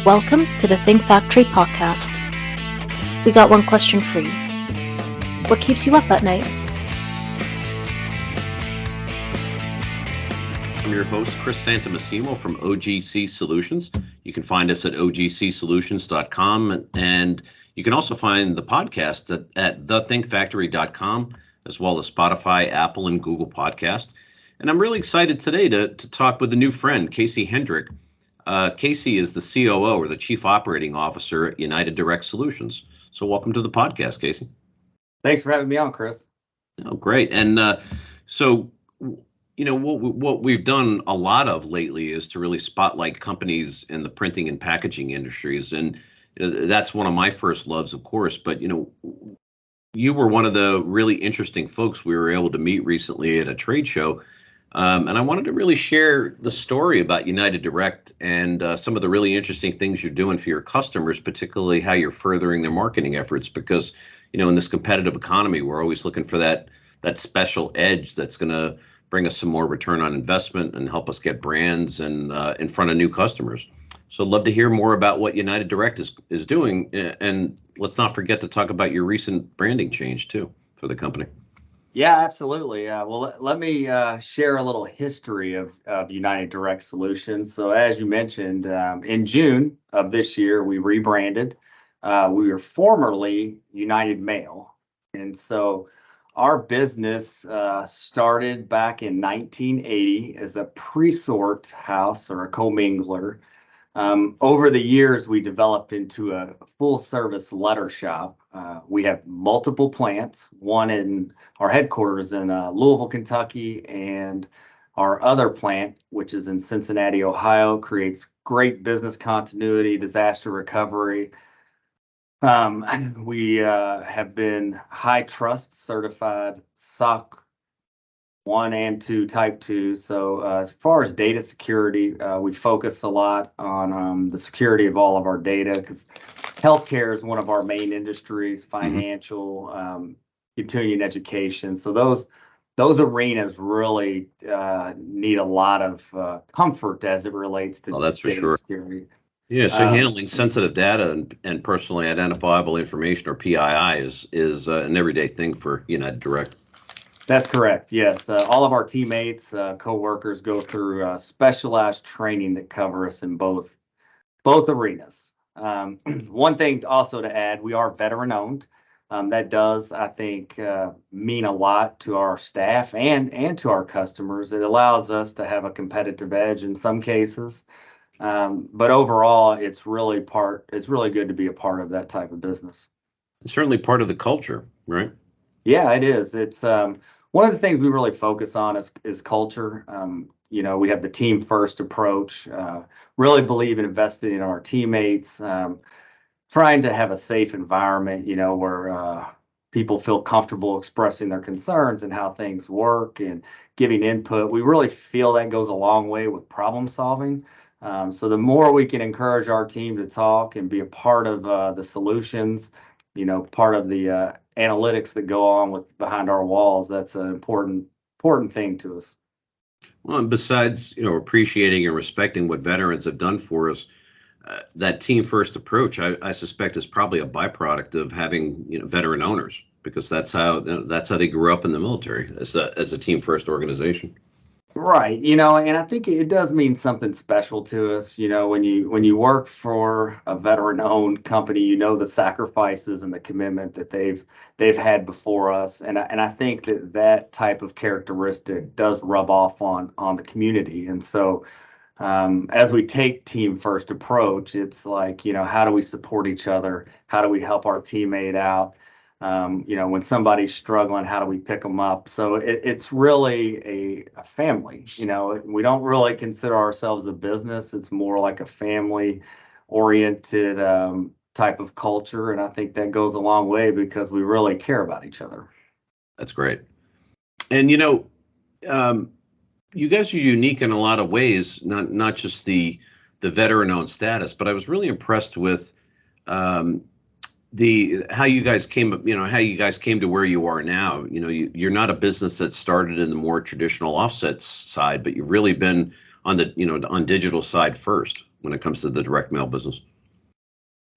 Welcome to the Think Factory podcast. We got one question for you. What keeps you up at night? I'm your host, Chris Santamassimo from OGC Solutions. You can find us at ogcsolutions.com, and you can also find the podcast at thethinkfactory.com, as well as Spotify, Apple, and Google Podcast. And I'm really excited today to talk with a new friend, Casey Hendrick. Casey is the COO, or the Chief Operating Officer at United Direct Solutions. So welcome to the podcast, Casey. Thanks for having me on, Chris. Oh, great. And so, you know, what we've done a lot of lately is to really spotlight companies in the printing and packaging industries. And that's one of my first loves, of course. But, you know, you were one of the really interesting folks we were able to meet recently at a trade show. And I wanted to really share the story about United Direct and some of the really interesting things you're doing for your customers, particularly how you're furthering their marketing efforts. Because, you know, in this competitive economy, we're always looking for that special edge that's going to bring us some more return on investment and help us get brands and in front of new customers. So I'd love to hear more about what United Direct is doing. And let's not forget to talk about your recent branding change, too, for the company. Yeah, absolutely. Well, let me share a little history of United Direct Solutions. So as you mentioned, in June of this year, we rebranded. We were formerly United Mail. And so our business started back in 1980 as a pre-sort house or a commingler. Over the years, we developed into a full-service letter shop. We have multiple plants, one in our headquarters in Louisville, Kentucky, and our other plant, which is in Cincinnati, Ohio, creates great business continuity, disaster recovery. We have been high trust certified SOC 1 and 2 type 2. So as far as data security, we focus a lot on the security of all of our data, because healthcare is one of our main industries, financial, continuing education. So those arenas really need a lot of comfort as it relates to that's for data sure. security. Yeah, so handling sensitive data and personally identifiable information, or PII, is an everyday thing for United Direct. That's correct. Yes. All of our teammates, co-workers go through specialized training that cover us in both arenas. One thing also to add, we are veteran owned. That does, I think, mean a lot to our staff and to our customers. It allows us to have a competitive edge in some cases. But overall, it's really good to be a part of that type of business. It's certainly part of the culture, right? Yeah, it is. It's one of the things we really focus on is culture. You know, we have the team first approach, really believe in investing in our teammates, trying to have a safe environment, you know, where people feel comfortable expressing their concerns and how things work and giving input. We really feel that goes a long way with problem solving. So the more we can encourage our team to talk and be a part of the solutions, you know, part of the analytics that go on behind our walls, that's an important thing to us. Well, and besides, you know, appreciating and respecting what veterans have done for us, that team first approach, I suspect, is probably a byproduct of having, you know, veteran owners, because that's how they grew up in the military, as a team first organization. Right. You know, and I think it does mean something special to us. You know, when you work for a veteran-owned company, you know the sacrifices and the commitment that they've had before us, and I think that type of characteristic does rub off on the community. And so, as we take team first approach, it's like, you know, how do we support each other? How do we help our teammate out? You know, when somebody's struggling, how do we pick them up? So it's really a family. You know, we don't really consider ourselves a business. It's more like a family-oriented type of culture, and I think that goes a long way because we really care about each other. That's great. And you know, you guys are unique in a lot of ways, not just the veteran-owned status, but I was really impressed with how you guys came to where you are now. You know, you're not a business that started in the more traditional offsets side, but you've really been on the, you know, on digital side first when it comes to the direct mail business.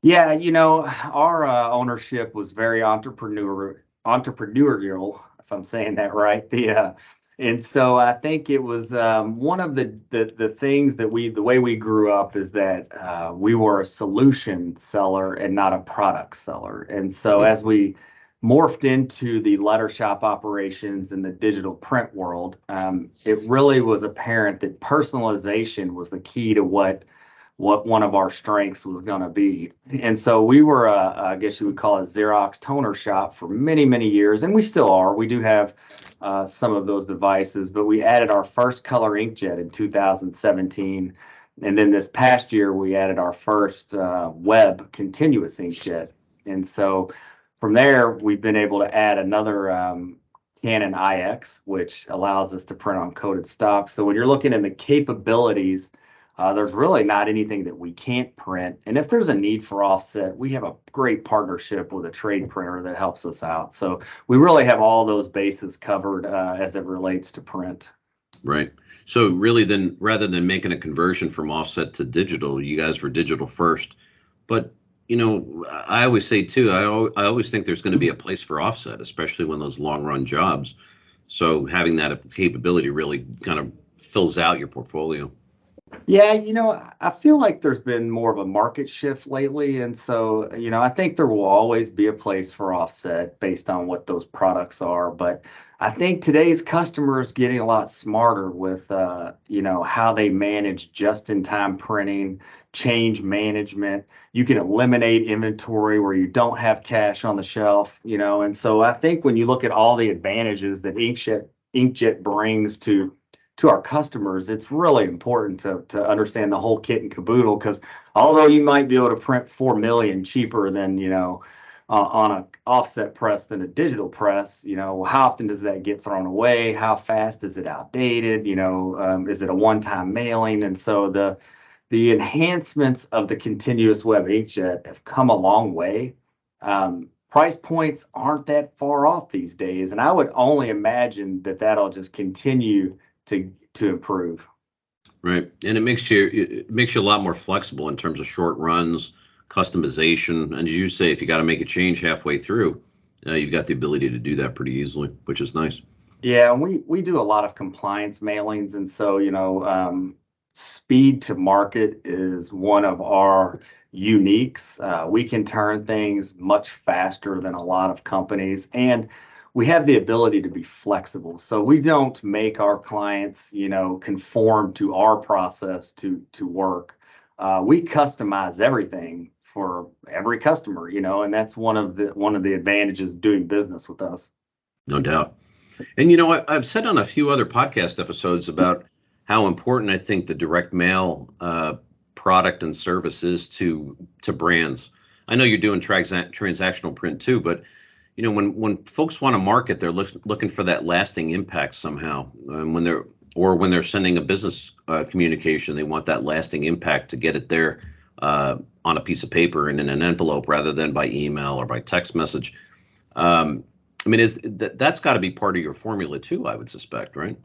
Yeah, our ownership was very entrepreneurial, if I'm saying that right. And so I think it was one of the things that the way we grew up is that we were a solution seller and not a product seller. And so Mhm. as we morphed into the letter shop operations in the digital print world, it really was apparent that personalization was the key to what one of our strengths was going to be. And so we were, I guess you would call it Xerox toner shop for many, many years, and we still are. We do have some of those devices, but we added our first color inkjet in 2017. And then this past year, we added our first web continuous inkjet. And so from there, we've been able to add another Canon IX, which allows us to print on coated stock. So when you're looking at the capabilities, there's really not anything that we can't print. And if there's a need for offset, we have a great partnership with a trade printer that helps us out. So we really have all those bases covered as it relates to print. Right. So really, then rather than making a conversion from offset to digital, you guys were digital first. But I always say too, I always think there's going to be a place for offset, especially when those long run jobs. So having that capability really kind of fills out your portfolio. Yeah, I feel like there's been more of a market shift lately. And so, I think there will always be a place for offset based on what those products are. But I think today's customers getting a lot smarter with, how they manage just-in-time printing, change management. You can eliminate inventory where you don't have cash on the shelf, And so I think when you look at all the advantages that inkjet brings to our customers, it's really important to understand the whole kit and caboodle, because although you might be able to print 4 million cheaper than on a offset press than a digital press, how often does that get thrown away? How fast is it outdated? Is it a one-time mailing? And so the enhancements of the continuous web inkjet have come a long way. Price points aren't that far off these days, and I would only imagine that that'll just continue to improve. Right. And it makes you a lot more flexible in terms of short runs, customization. And as you say, if you got to make a change halfway through, you've got the ability to do that pretty easily, which is nice. Yeah, and we do a lot of compliance mailings, and so speed to market is one of our uniques. We can turn things much faster than a lot of companies, and we have the ability to be flexible. So we don't make our clients, conform to our process to work. We customize everything for every customer, and that's one of the advantages of doing business with us. No doubt. And I've said on a few other podcast episodes about how important I think the direct mail product and service is to brands. I know you're doing transactional print too, but when folks want to market, they're looking for that lasting impact somehow. And when they're sending a business communication, they want that lasting impact to get it there on a piece of paper and in an envelope rather than by email or by text message. I mean, that's got to be part of your formula too, I would suspect, right?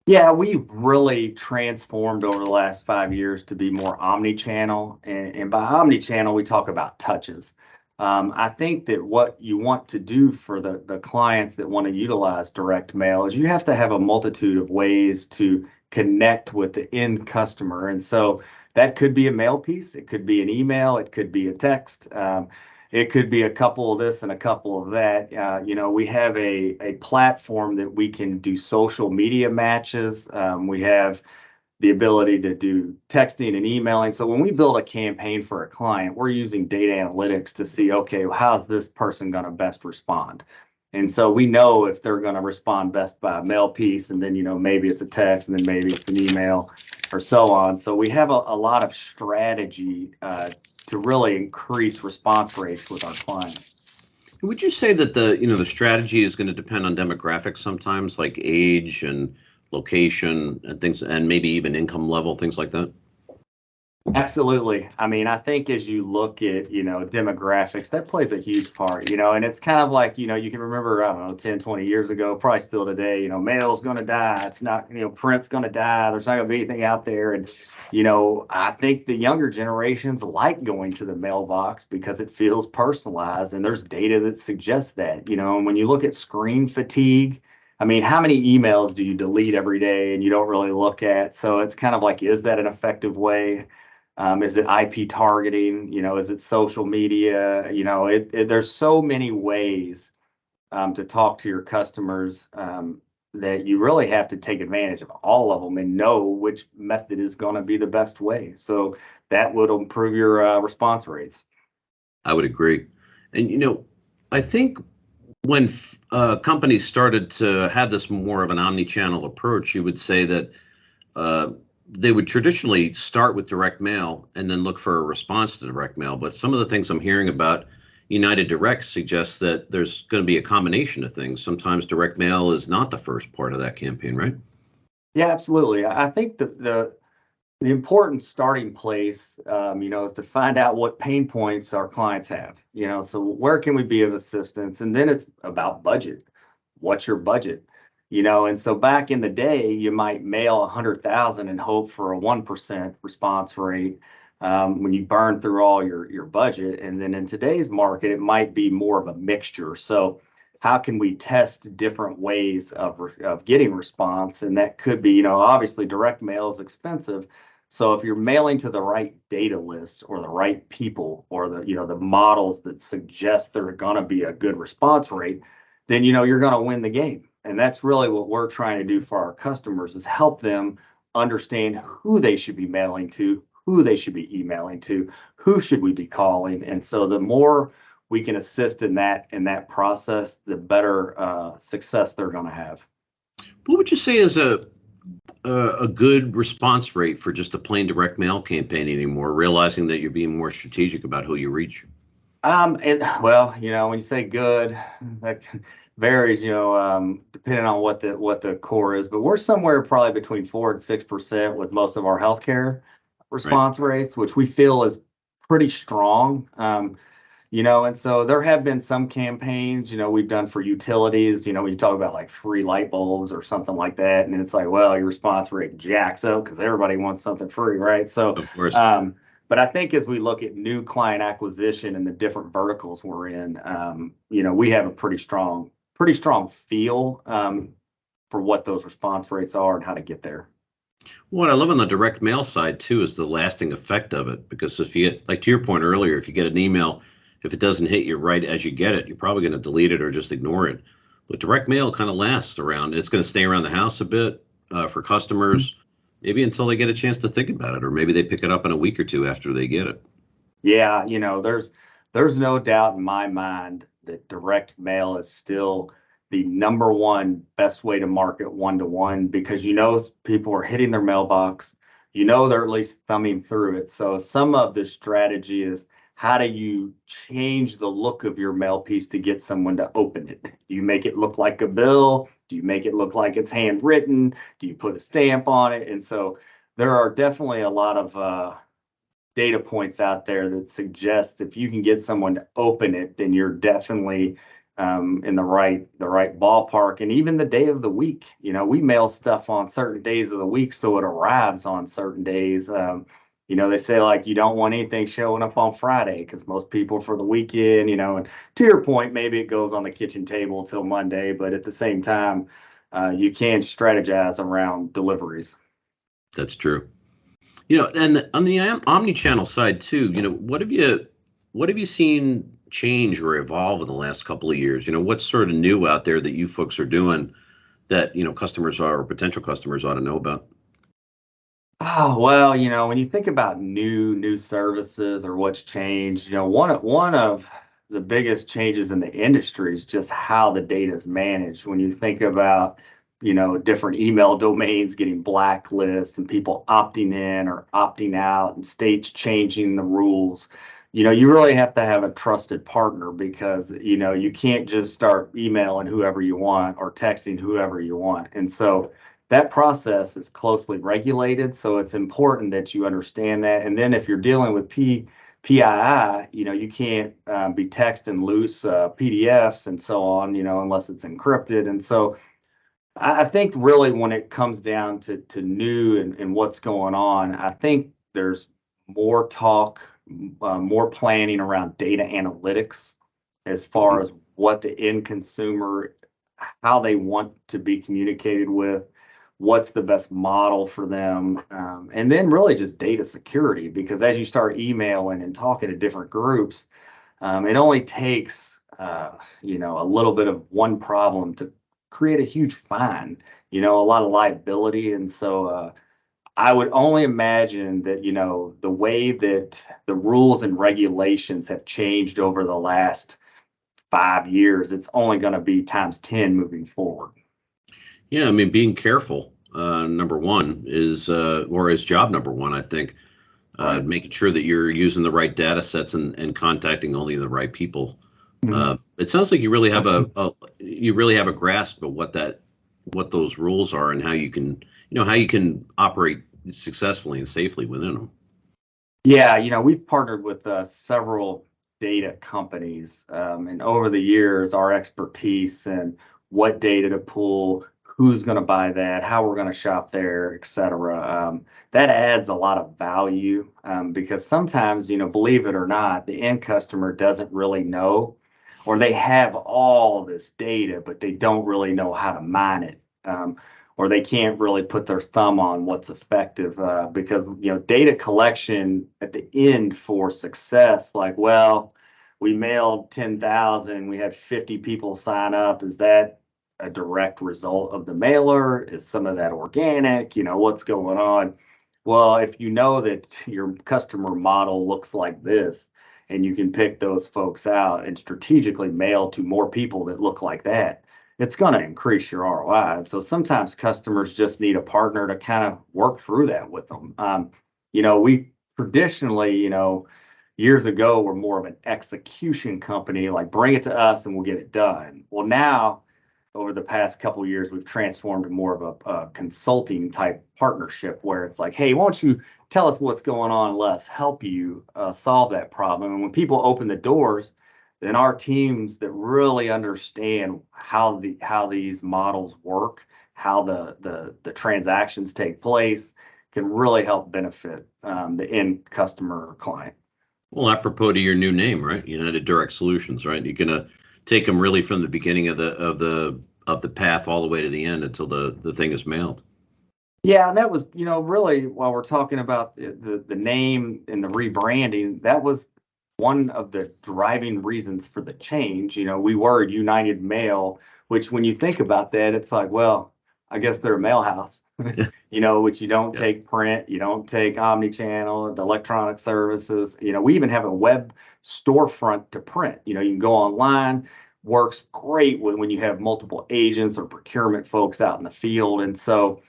Yeah, we've really transformed over the last 5 years to be more omni-channel. And by omni-channel, we talk about touches. I think that what you want to do for the clients that want to utilize direct mail is you have to have a multitude of ways to connect with the end customer. And so that could be a mail piece, it could be an email, it could be a text. It could be a couple of this and a couple of that. We have a platform that we can do social media matches. We have the ability to do texting and emailing. So when we build a campaign for a client, we're using data analytics to see, okay, well, how's this person going to best respond? And so we know if they're going to respond best by a mail piece, and then, maybe it's a text, and then maybe it's an email or so on. So we have a lot of strategy to really increase response rates with our clients. Would you say that the strategy is going to depend on demographics sometimes, like age and location and things, and maybe even income level, things like that? Absolutely. I mean, I think as you look at, demographics, that plays a huge part, and it's kind of like, you can remember, I don't know, 10, 20 years ago, probably still today, mail's going to die. It's not, print's going to die. There's not going to be anything out there. And, I think the younger generations like going to the mailbox because it feels personalized and there's data that suggests that, and when you look at screen fatigue, I mean, how many emails do you delete every day and you don't really look at? So it's kind of like, is that an effective way? Is it IP targeting? Is it social media? There's so many ways to talk to your customers that you really have to take advantage of all of them and know which method is going to be the best way. So that would improve your response rates. I would agree. And, I think when companies started to have this more of an omni-channel approach, you would say that they would traditionally start with direct mail and then look for a response to direct mail. But some of the things I'm hearing about United Direct suggests that there's going to be a combination of things. Sometimes direct mail is not the first part of that campaign, right? Yeah, absolutely. I think the important starting place, is to find out what pain points our clients have. So where can we be of assistance? And then it's about budget. What's your budget? And so back in the day, you might mail 100,000 and hope for a 1% response rate when you burn through all your budget. And then in today's market, it might be more of a mixture. So how can we test different ways of getting response? And that could be, obviously direct mail is expensive. So if you're mailing to the right data list or the right people or the models that suggest they're going to be a good response rate, then you're going to win the game. And that's really what we're trying to do for our customers is help them understand who they should be mailing to, who they should be emailing to, who should we be calling. And so the more we can assist in that process, the better success they're going to have. What would you say is a good response rate for just a plain direct mail campaign anymore, realizing that you're being more strategic about who you reach? When you say good, that varies, depending on what the core is, but we're somewhere probably between 4 and 6% with most of our healthcare response rates, which we feel is pretty strong. And so there have been some campaigns, we've done for utilities, when you talk about like free light bulbs or something like that. And it's like, well, your response rate jacks up because everybody wants something free, right? So, of course. But I think as we look at new client acquisition and the different verticals we're in, we have a pretty strong feel for what those response rates are and how to get there. What I love on the direct mail side too is the lasting effect of it, because if you get, like to your point earlier, if you get an email, if it doesn't hit you right as you get it, you're probably going to delete it or just ignore it. But direct mail kind of lasts around. It's going to stay around the house a bit for customers, maybe until they get a chance to think about it, or maybe they pick it up in a week or two after they get it. Yeah, there's no doubt in my mind that direct mail is still the number one best way to market one-to-one, because people are hitting their mailbox, they're at least thumbing through it. So some of the strategy is, how do you change the look of your mail piece to get someone to open it? Do you make it look like a bill? Do you make it look like it's handwritten? Do you put a stamp on it? And so there are definitely a lot of data points out there that suggest if you can get someone to open it, then you're definitely in the right ballpark. And even the day of the week, we mail stuff on certain days of the week, so it arrives on certain days. They say like you don't want anything showing up on Friday because most people for the weekend, and to your point, maybe it goes on the kitchen table till Monday, but at the same time, you can strategize around deliveries. That's true. And on the omni-channel side too, what have you seen change or evolve in the last couple of years? What's sort of new out there that you folks are doing that, customers or potential customers ought to know about? Oh, well, when you think about new services or what's changed, one of the biggest changes in the industry is just how the data is managed. When you think about, different email domains getting blacklists and people opting in or opting out and states changing the rules, you really have to have a trusted partner, because, you can't just start emailing whoever you want or texting whoever you want. And so that process is closely regulated, so it's important that you understand that. And then if you're dealing with PII, you can't be texting loose PDFs and so on, unless it's encrypted. And so I think really when it comes down to new and what's going on, I think there's more talk, more planning around data analytics as far as what the end consumer, how they want to be communicated with, what's the best model for them, and then really just data security. Because as you start emailing and talking to different groups, it only takes a little bit of one problem to create a huge fine, a lot of liability. And so I would only imagine that, the way that the rules and regulations have changed over the last 5 years, it's only going to be times 10 moving forward. Yeah, I mean, being careful, number one, is job number one, I think. Right. Making sure that you're using the right data sets and contacting only the right people. It sounds like you really have a grasp of what those rules are and how you can operate successfully and safely within them. Yeah, we've partnered with several data companies, and over the years, our expertise and what data to pull, who's going to buy that, how we're going to shop there, et cetera. That adds a lot of value, because sometimes, believe it or not, the end customer doesn't really know, or they have all this data, but they don't really know how to mine it. Or they can't really put their thumb on what's effective, because data collection at the end for success, like, well, we mailed 10,000, we had 50 people sign up. Is that a direct result of the mailer? Is some of that organic? What's going on? Well, if you know that your customer model looks like this, and you can pick those folks out and strategically mail to more people that look like that, it's going to increase your ROI. And so sometimes customers just need a partner to kind of work through that with them. We traditionally, years ago, were more of an execution company, like bring it to us and we'll get it done. Well, now, over the past couple of years, we've transformed to more of a consulting type partnership where it's like, hey, why don't you tell us what's going on? Let's help you solve that problem. And when people open the doors, then our teams that really understand how these models work, how the transactions take place, can really help benefit the end customer or client. Well, apropos to your new name, right? United Direct Solutions, right? You're gonna take them really from the beginning of the path all the way to the end until the thing is mailed. Yeah, and that was, really, while we're talking about the name and the rebranding, that was one of the driving reasons for the change. We were United Mail, which when you think about that, it's like, well, I guess they're a mail house, which you don't take print, you don't take omni-channel, the electronic services. We even have a web storefront to print. You can go online, works great when you have multiple agents or procurement folks out in the field. And so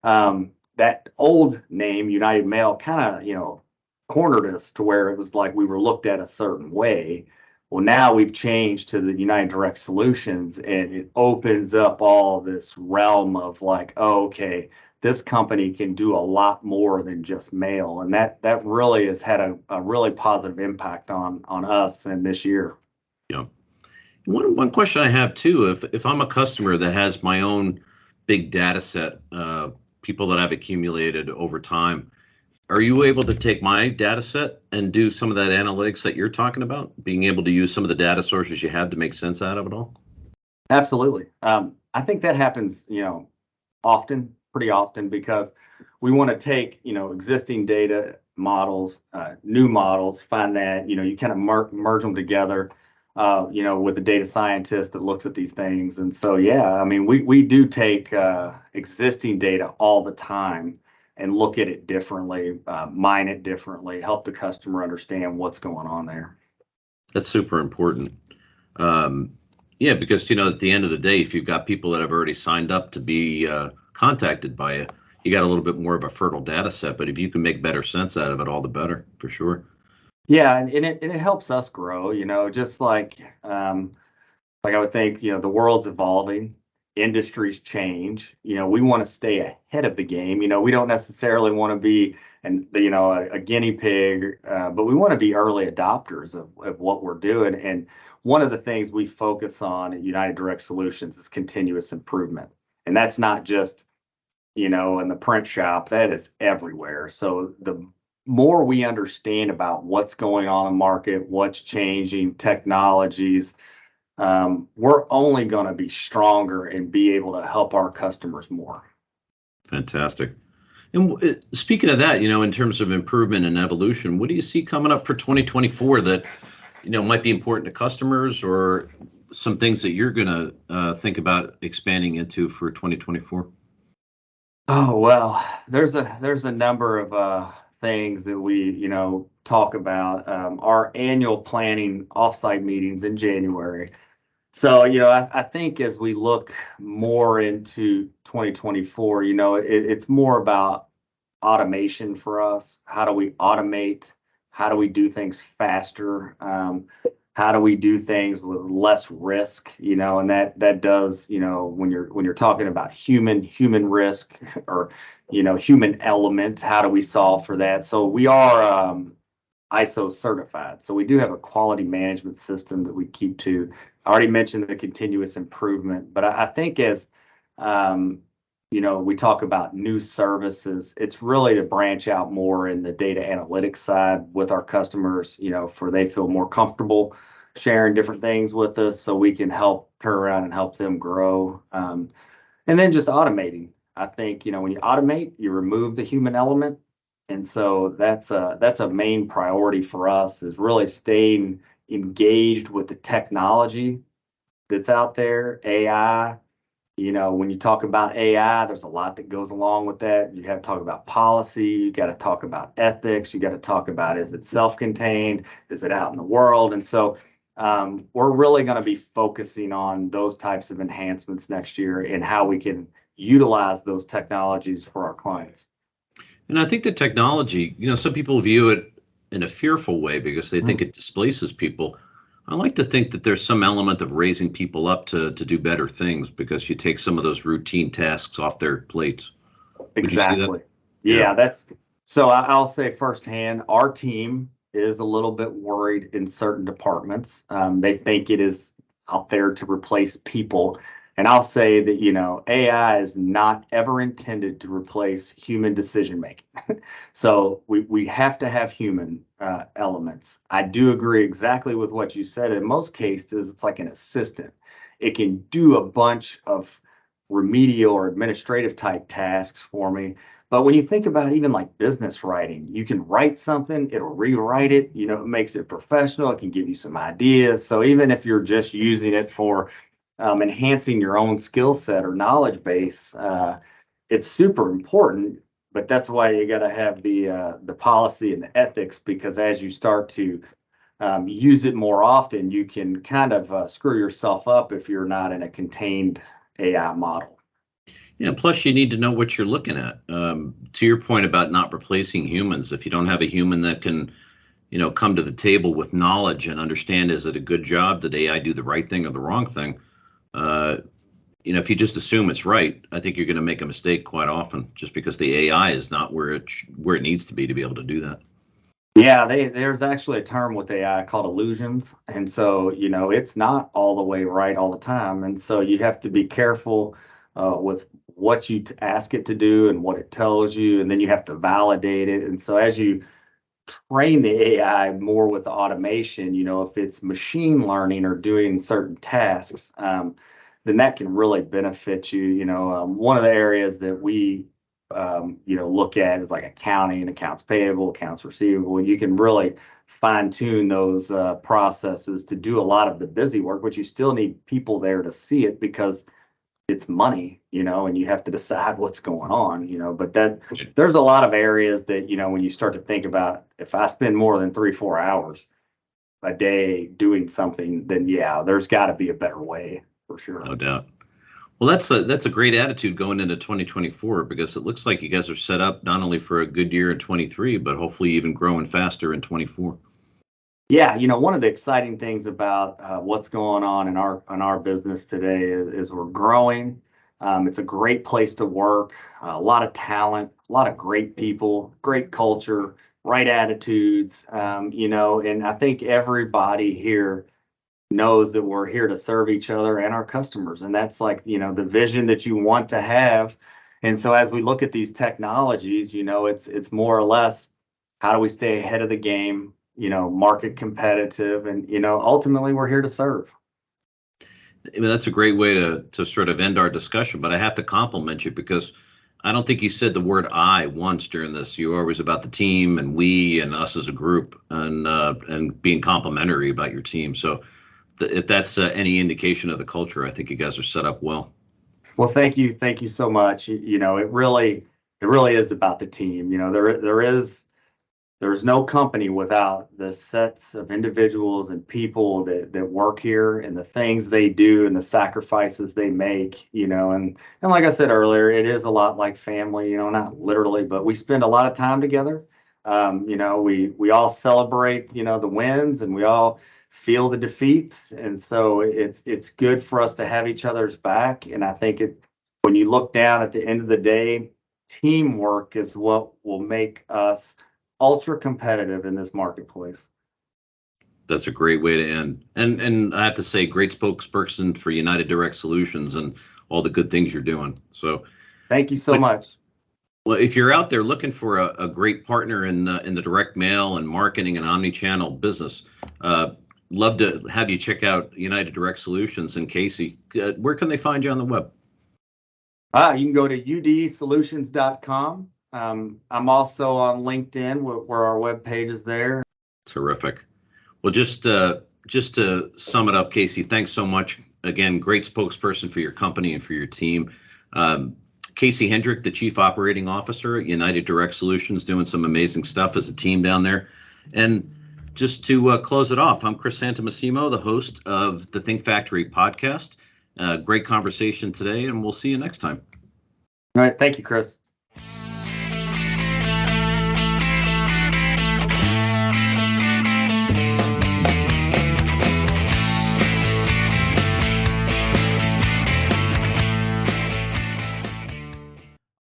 that old name, United Mail, kind of, cornered us to where it was like we were looked at a certain way. Well, now we've changed to the United Direct Solutions, and it opens up all this realm of like, oh, okay, this company can do a lot more than just mail. And that really has had a really positive impact on us in this year. Yeah. One question I have too, if I'm a customer that has my own big data set, people that I've accumulated over time, are you able to take my data set and do some of that analytics that you're talking about, being able to use some of the data sources you have to make sense out of it all? Absolutely. I think that happens, pretty often, because we want to take, existing data models, new models, find that, you kind of merge them together, with the data scientist that looks at these things. And so, yeah, I mean, we do take existing data all the time and look at it differently, mine it differently, help the customer understand what's going on there. That's super important. Yeah, because, at the end of the day, if you've got people that have already signed up to be contacted by you, you got a little bit more of a fertile data set. But if you can make better sense out of it, all the better, for sure. Yeah, and it helps us grow, just like I would think, the world's evolving. industries change. We want to stay ahead of the game. We don't necessarily want to be a guinea pig, but we want to be early adopters of what we're doing. And one of the things we focus on at United Direct Solutions is continuous improvement. And that's not just, in the print shop, that is everywhere. So the more we understand about what's going on in the market, what's changing, technologies, we're only going to be stronger and be able to help our customers more. Fantastic. And speaking of that, in terms of improvement and evolution, what do you see coming up for 2024 that, might be important to customers, or some things that you're going to think about expanding into for 2024? Oh, well, there's a number of things that we, talk about. Our annual planning offsite meetings in January. So, I think as we look more into 2024, it's more about automation for us. How do we automate? How do we do things faster? How do we do things with less risk? And that does, when you're talking about human risk or, human element, how do we solve for that? So we are ISO certified. So we do have a quality management system that we keep to. I already mentioned the continuous improvement, but I think as we talk about new services, it's really to branch out more in the data analytics side with our customers, for they feel more comfortable sharing different things with us so we can help turn around and help them grow. And then just automating. I think, when you automate, you remove the human element. And so that's a main priority for us, is really staying engaged with the technology that's out there. AI, when you talk about AI, there's a lot that goes along with that. You have to talk about policy, you got to talk about ethics, you got to talk about, is it self-contained, is it out in the world? And so we're really going to be focusing on those types of enhancements next year and how we can utilize those technologies for our clients. And I think the technology, some people view it in a fearful way because they think it displaces people. I like to think that there's some element of raising people up to do better things, because you take some of those routine tasks off their plates. Exactly. Yeah, so I'll say firsthand, our team is a little bit worried in certain departments. They think it is out there to replace people. And I'll say that, AI is not ever intended to replace human decision making. So we have to have human elements. I do agree exactly with what you said. In most cases, it's like an assistant. It can do a bunch of remedial or administrative type tasks for me. But when you think about even like business writing, you can write something, it'll rewrite it, it makes it professional, it can give you some ideas. So even if you're just using it for enhancing your own skill set or knowledge base, it's super important. But that's why you got to have the policy and the ethics, because as you start to use it more often, you can kind of screw yourself up if you're not in a contained AI model. Yeah, plus you need to know what you're looking at. To your point about not replacing humans, if you don't have a human that can, come to the table with knowledge and understand, is it a good job? Did AI do the right thing or the wrong thing? If you just assume it's right, I think you're going to make a mistake quite often, just because the AI is not where it needs to be able to do that. Yeah, there's actually a term with AI called illusions. And so, it's not all the way right all the time. And so you have to be careful with what you ask it to do and what it tells you. And then you have to validate it. And so as you train the AI more with the automation, if it's machine learning or doing certain tasks, then that can really benefit you. One of the areas that we look at is like accounting, accounts payable, accounts receivable. You can really fine tune those processes to do a lot of the busy work, but you still need people there to see it, because it's money, and you have to decide what's going on, but there's a lot of areas that, when you start to think about, if I spend more than 3-4 hours a day doing something, then there's got to be a better way, for sure. No doubt. Well, that's a great attitude going into 2024, because it looks like you guys are set up not only for a good year in 23, but hopefully even growing faster in 24. Yeah, one of the exciting things about what's going on in our business today is we're growing. It's a great place to work, a lot of talent, a lot of great people, great culture, right attitudes. And I think everybody here knows that we're here to serve each other and our customers, and that's like the vision that you want to have. And so as we look at these technologies, it's more or less how do we stay ahead of the game, market competitive, and ultimately we're here to serve. I mean, that's a great way to sort of end our discussion, but I have to compliment you because I don't think you said the word "I" once during this. You were always about the team and we and us as a group, and being complimentary about your team. So if that's any indication of the culture, I think you guys are set up well. Well, thank you so much. It really is about the team. There's no company without the sets of individuals and people that work here and the things they do and the sacrifices they make, and like I said earlier, it is a lot like family, not literally, but we spend a lot of time together. We all celebrate, the wins, and we all feel the defeats. And so it's good for us to have each other's back. And I think when you look down at the end of the day, teamwork is what will make us ultra competitive in this marketplace. That's a great way to end. And I have to say, great spokesperson for United Direct Solutions and all the good things you're doing. So thank you so much. Well, if you're out there looking for a great partner in the direct mail and marketing and omni-channel business, love to have you check out United Direct Solutions. And Casey, where can they find you on the web? You can go to udsolutions.com. I'm also on LinkedIn, where our webpage is there. Terrific. Well, just to sum it up, Casey, thanks so much. Again, great spokesperson for your company and for your team. Casey Hendrick, the Chief Operating Officer at United Direct Solutions, doing some amazing stuff as a team down there. And just to close it off, I'm Chris Santomassimo, the host of the Think Factory podcast. Great conversation today, and we'll see you next time. All right. Thank you, Chris.